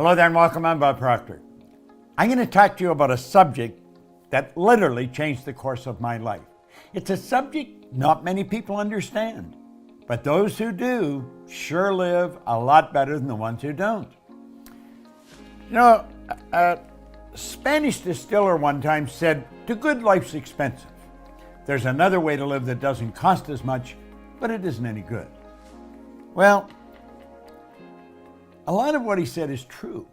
Hello there and welcome. I'm Bob Proctor. I'm going to talk to you about a subject that literally changed the course of my life. It's a subject not many people understand, but those who do sure live a lot better than the ones who don't. You know, a Spanish distiller one time said, "To good, life's expensive. There's another way to live that doesn't cost as much, but it isn't any good." Well, a lot of what he said is true.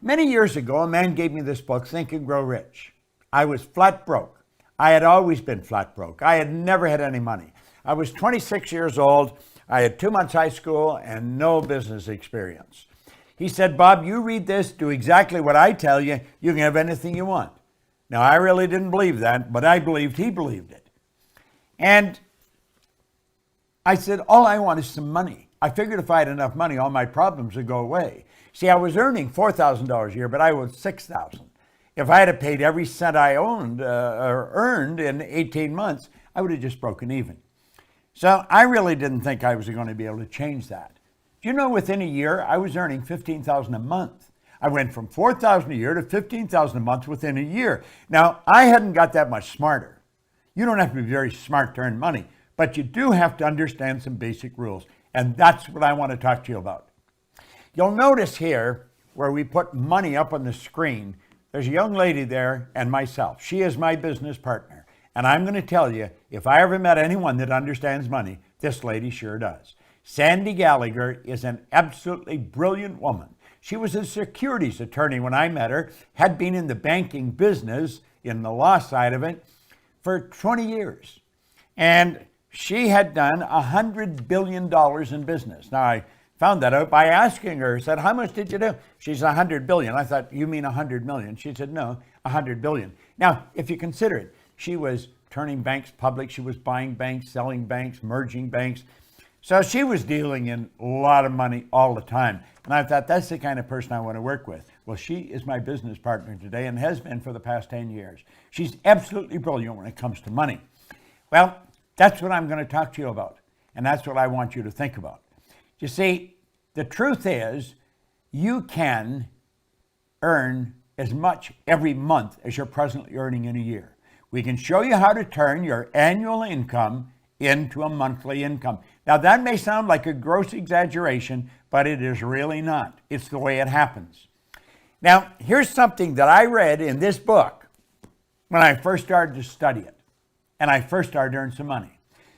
Many years ago, a man gave me this book, Think and Grow Rich. I was flat broke. I had always been flat broke. I had never had any money. I was 26 years old. I had 2 months high school and no business experience. He said, "Bob, you read this, do exactly what I tell you, you can have anything you want." Now, I really didn't believe that, but I believed he believed it. And I said, all I want is some money. I figured if I had enough money, all my problems would go away. See, I was earning $4,000 a year, but I owed $6,000. If I had paid every cent I owned or earned in 18 months, I would have just broken even. So I really didn't think I was going to be able to change that. Do you know, within a year, I was earning $15,000 a month. I went from $4,000 a year to $15,000 a month within a year. Now, I hadn't got that much smarter. You don't have to be very smart to earn money, but you do have to understand some basic rules. And that's what I want to talk to you about. You'll notice here where we put money up on the screen, there's a young lady there and myself. She is my business partner. And I'm going to tell you, if I ever met anyone that understands money, this lady sure does. Sandy Gallagher is an absolutely brilliant woman. She was a securities attorney when I met her, had been in the banking business, in the law side of it, for 20 years. And she had done $100 billion in business. Now, I found that out by asking her. I said, "How much did you do?" She said, $100 billion. I thought, "You mean 100 million?" She said, "No, 100 billion. Now, if you consider it, she was turning banks public. She was buying banks, selling banks, merging banks. So she was dealing in a lot of money all the time. And I thought, that's the kind of person I want to work with. Well, she is my business partner today and has been for the past 10 years. She's absolutely brilliant when it comes to money. Well, that's what I'm going to talk to you about. And that's what I want you to think about. You see, the truth is, you can earn as much every month as you're presently earning in a year. We can show you how to turn your annual income into a monthly income. Now, that may sound like a gross exaggeration, but it is really not. It's the way it happens. Now, here's something that I read in this book when I first started to study it, and I first started to earn some money.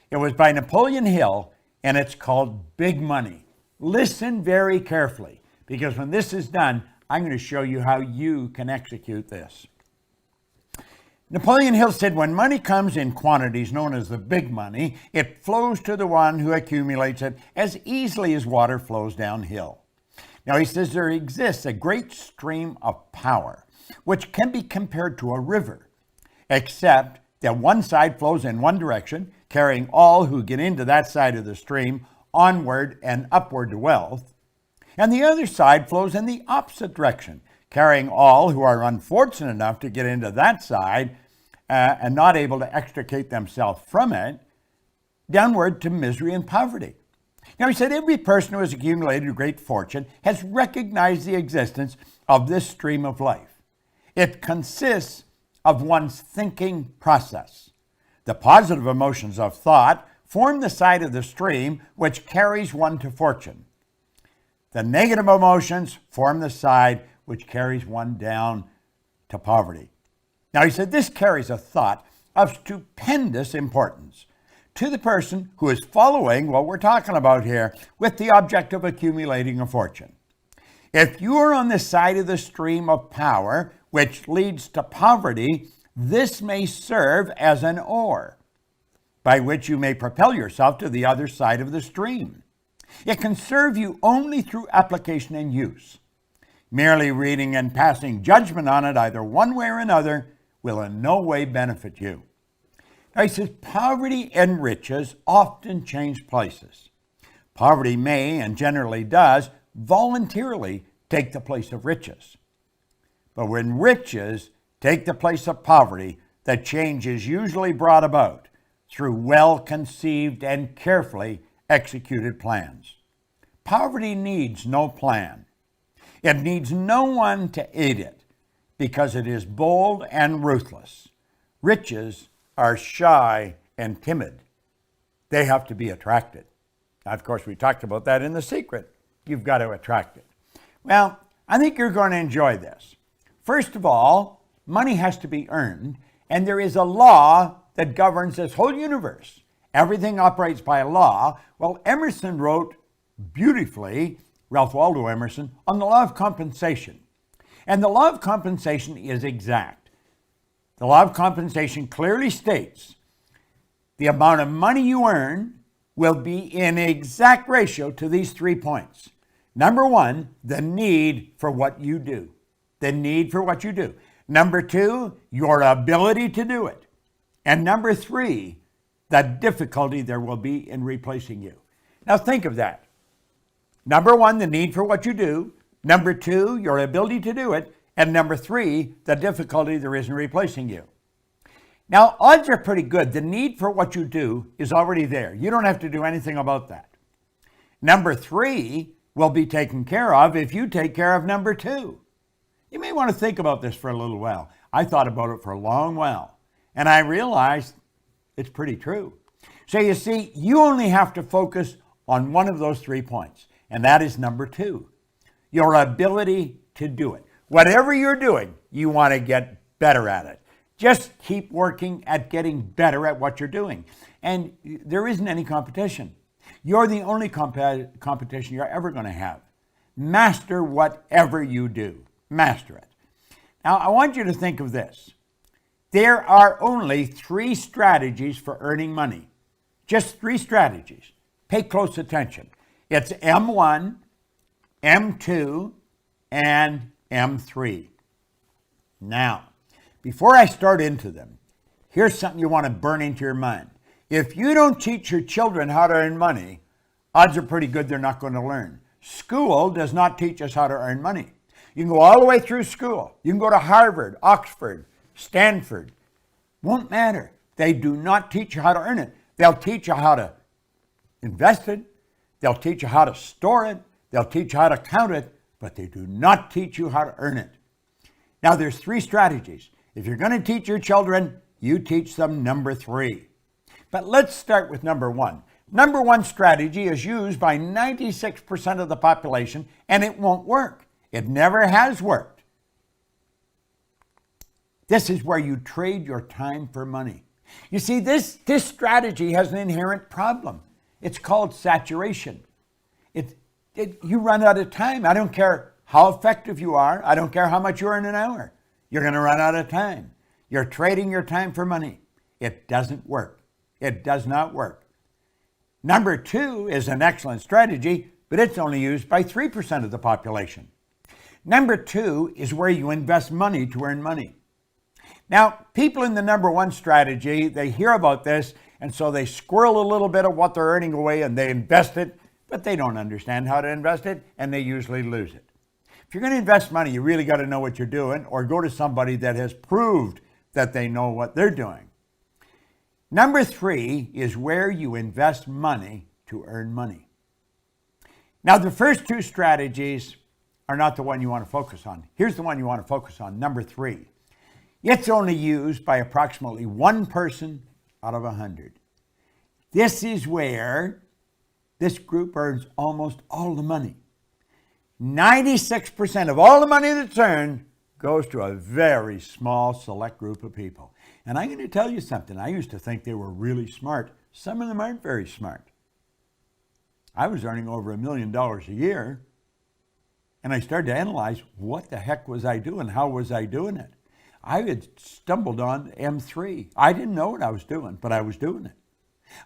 It was by Napoleon Hill, and it's called Big Money. Listen very carefully, because when this is done, I'm going to show you how you can execute this. Napoleon Hill said, "When money comes in quantities known as the big money, it flows to the one who accumulates it as easily as water flows downhill." Now, he says there exists a great stream of power, which can be compared to a river, except that one side flows in one direction, carrying all who get into that side of the stream onward and upward to wealth, and the other side flows in the opposite direction, carrying all who are unfortunate enough to get into that side and not able to extricate themselves from it, downward to misery and poverty. Now, he said every person who has accumulated a great fortune has recognized the existence of this stream of life. It consists of one's thinking process. The positive emotions of thought form the side of the stream which carries one to fortune. The negative emotions form the side which carries one down to poverty. Now, he said this carries a thought of stupendous importance to the person who is following what we're talking about here with the object of accumulating a fortune. If you are on the side of the stream of power, which leads to poverty, this may serve as an oar by which you may propel yourself to the other side of the stream. It can serve you only through application and use. Merely reading and passing judgment on it either one way or another will in no way benefit you. Now, he says poverty and riches often change places. Poverty may, and generally does, voluntarily take the place of riches. But when riches take the place of poverty, the change is usually brought about through well-conceived and carefully executed plans. Poverty needs no plan. It needs no one to aid it because it is bold and ruthless. Riches are shy and timid. They have to be attracted. Now, of course, we talked about that in The Secret. You've got to attract it. Well, I think you're going to enjoy this. First of all, money has to be earned, and there is a law that governs this whole universe. Everything operates by a law. Well, Emerson wrote beautifully, Ralph Waldo Emerson, on the law of compensation. And the law of compensation is exact. The law of compensation clearly states the amount of money you earn will be in exact ratio to these 3 points. Number one, the need for what you do. The need for what you do. Number two, your ability to do it. And number three, the difficulty there will be in replacing you. Now think of that. Number one, the need for what you do. Number two, your ability to do it. And number three, the difficulty there is in replacing you. Now, odds are pretty good. The need for what you do is already there. You don't have to do anything about that. Number three will be taken care of if you take care of number two. You may want to think about this for a little while. I thought about it for a long while, and I realized it's pretty true. So you see, you only have to focus on one of those 3 points, and that is number two, your ability to do it. Whatever you're doing, you want to get better at it. Just keep working at getting better at what you're doing. And there isn't any competition. You're the only competition you're ever going to have. Master whatever you do. Master it. Now, I want you to think of this. There are only 3 strategies for earning money. Just 3 strategies. Pay close attention. It's M1, M2, and M3. Now, before I start into them, here's something you want to burn into your mind. If you don't teach your children how to earn money, odds are pretty good they're not going to learn. School does not teach us how to earn money. You can go all the way through school. You can go to Harvard, Oxford, Stanford. Won't matter. They do not teach you how to earn it. They'll teach you how to invest it. They'll teach you how to store it. They'll teach you how to count it, but they do not teach you how to earn it. Now, there's 3 strategies. If you're going to teach your children, you teach them number 3. But let's start with number 1. Number 1 strategy is used by 96% of the population, and it won't work. It never has worked. This is where you trade your time for money. You see, this strategy has an inherent problem. It's called saturation. You run out of time. I don't care how effective you are. I don't care how much you earn an hour. You're going to run out of time. You're trading your time for money. It doesn't work. It does not work. Number 2 is an excellent strategy, but it's only used by 3% of the population. Number 2 is where you invest money to earn money. Now, people in the number 1 strategy, they hear about this, and so they squirrel a little bit of what they're earning away and they invest it, but they don't understand how to invest it, and they usually lose it. If you're going to invest money, you really got to know what you're doing, or go to somebody that has proved that they know what they're doing. Number 3 is where you invest money to earn money. Now, the first 2 strategies are not the one you want to focus on. Here's the one you want to focus on, number 3. It's only used by approximately 1 person out of 100. This is where this group earns almost all the money. 96% of all the money that's earned goes to a very small select group of people. And I'm going to tell you something. I used to think they were really smart. Some of them aren't very smart. I was earning over $1 million a year, and I started to analyze what the heck was I doing? How was I doing it? I had stumbled on M3. I didn't know what I was doing, but I was doing it.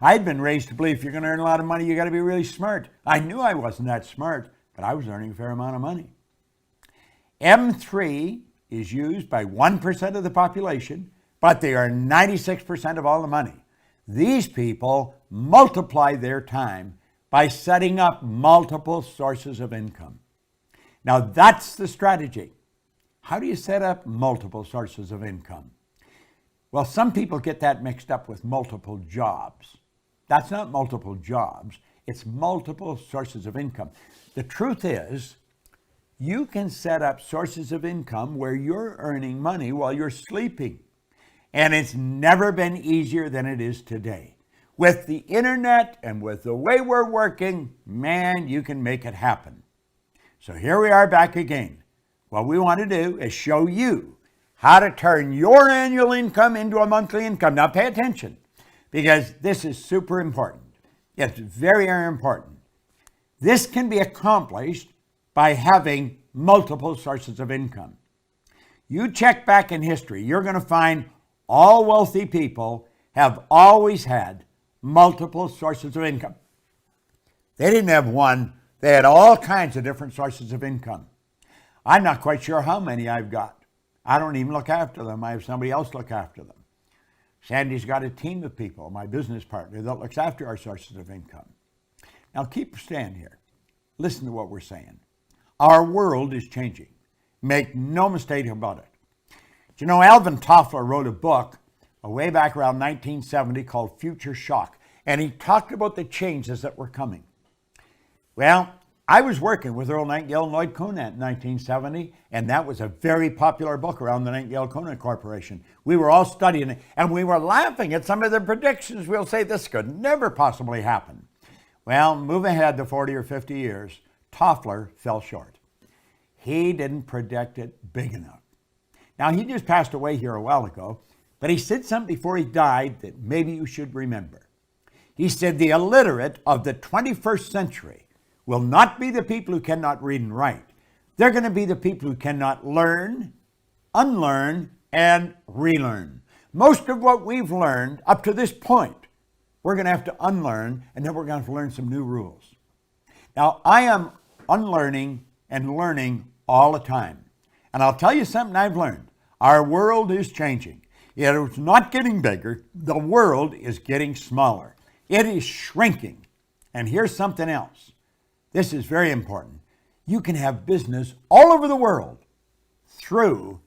I had been raised to believe if you're going to earn a lot of money, you got to be really smart. I knew I wasn't that smart, but I was earning a fair amount of money. M3 is used by 1% of the population, but they are 96% of all the money. These people multiply their time by setting up multiple sources of income. Now, that's the strategy. How do you set up multiple sources of income? Well, some people get that mixed up with multiple jobs. That's not multiple jobs. It's multiple sources of income. The truth is, You can set up sources of income where you're earning money while you're sleeping. And it's never been easier than it is today. With the internet and with the way we're working, man, you can make it happen. So here we are back again. What we want to do is show you how to turn your annual income into a monthly income. Now pay attention, because this is super important. It's very, very important. This can be accomplished by having multiple sources of income. You check back in history, you're going to find all wealthy people have always had multiple sources of income. They didn't have one. They had all kinds of different sources of income. I'm not quite sure how many I've got. I don't even look after them. I have somebody else look after them. Sandy's got a team of people, my business partner, that looks after our sources of income. Now keep stand here. Listen to what we're saying. Our world is changing. Make no mistake about it. Do you know, Alvin Toffler wrote a book way back around 1970 called Future Shock, and he talked about the changes that were coming. Well, I was working with Earl Nightingale and Lloyd Conant in 1970, and that was a very popular book around the Nightingale-Conant Corporation. We were all studying it, and we were laughing at some of the predictions. We'll say this could never possibly happen. Well, move ahead to 40 or 50 years, Toffler fell short. He didn't predict it big enough. Now, he just passed away here a while ago, but he said something before he died that maybe you should remember. He said, the illiterate of the 21st century will not be the people who cannot read and write. They're going to be the people who cannot learn, unlearn, and relearn. Most of what we've learned up to this point, we're going to have to unlearn, and then we're going to have to learn some new rules. Now, I am unlearning and learning all the time. And I'll tell you something I've learned. Our world is changing. It's not getting bigger. The world is getting smaller. It is shrinking. And here's something else. This is very important. You can have business all over the world through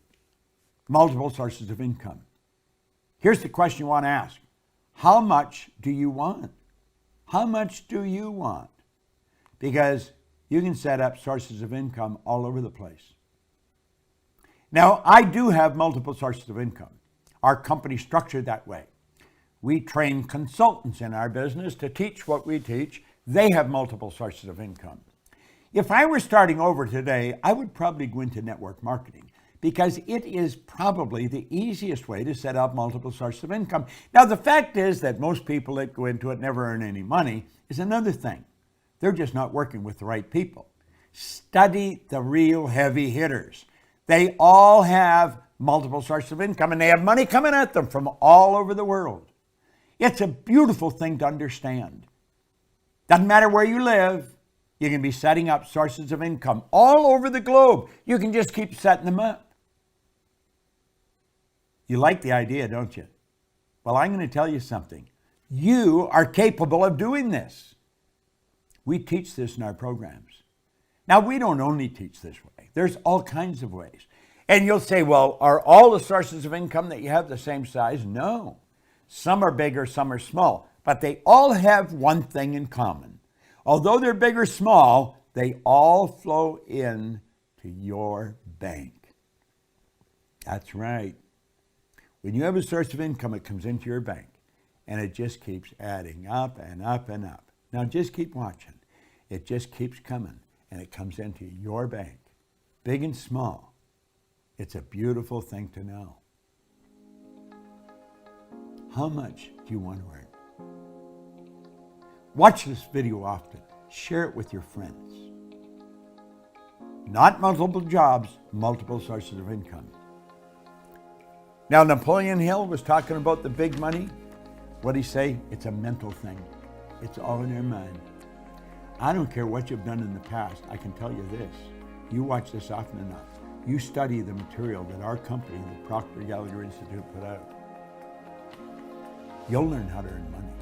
multiple sources of income. Here's the question you want to ask. How much do you want? How much do you want? Because you can set up sources of income all over the place. Now, I do have multiple sources of income. Our company's structured that way. We train consultants in our business to teach what we teach. They have multiple sources of income. If I were starting over today, I would probably go into network marketing because it is probably the easiest way to set up multiple sources of income. Now, the fact is that most people that go into it never earn any money is another thing. They're just not working with the right people. Study the real heavy hitters. They all have multiple sources of income, and they have money coming at them from all over the world. It's a beautiful thing to understand. Doesn't matter where you live, you can be setting up sources of income all over the globe. You can just keep setting them up. You like the idea, don't you? Well, I'm going to tell you something. You are capable of doing this. We teach this in our programs. Now, we don't only teach this way. There's all kinds of ways. And you'll say, well, are all the sources of income that you have the same size? No. Some are bigger, some are small. But they all have one thing in common. Although they're big or small, they all flow in to your bank. That's right. When you have a source of income, it comes into your bank. And it just keeps adding up and up and up. Now just keep watching. It just keeps coming. And it comes into your bank. Big and small. It's a beautiful thing to know. How much do you want to earn? Watch this video often. Share it with your friends. Not multiple jobs, multiple sources of income. Now, Napoleon Hill was talking about the big money. What did he say? It's a mental thing. It's all in your mind. I don't care what you've done in the past. I can tell you this. You watch this often enough. You study the material that our company, the Proctor Gallagher Institute, put out. You'll learn how to earn money.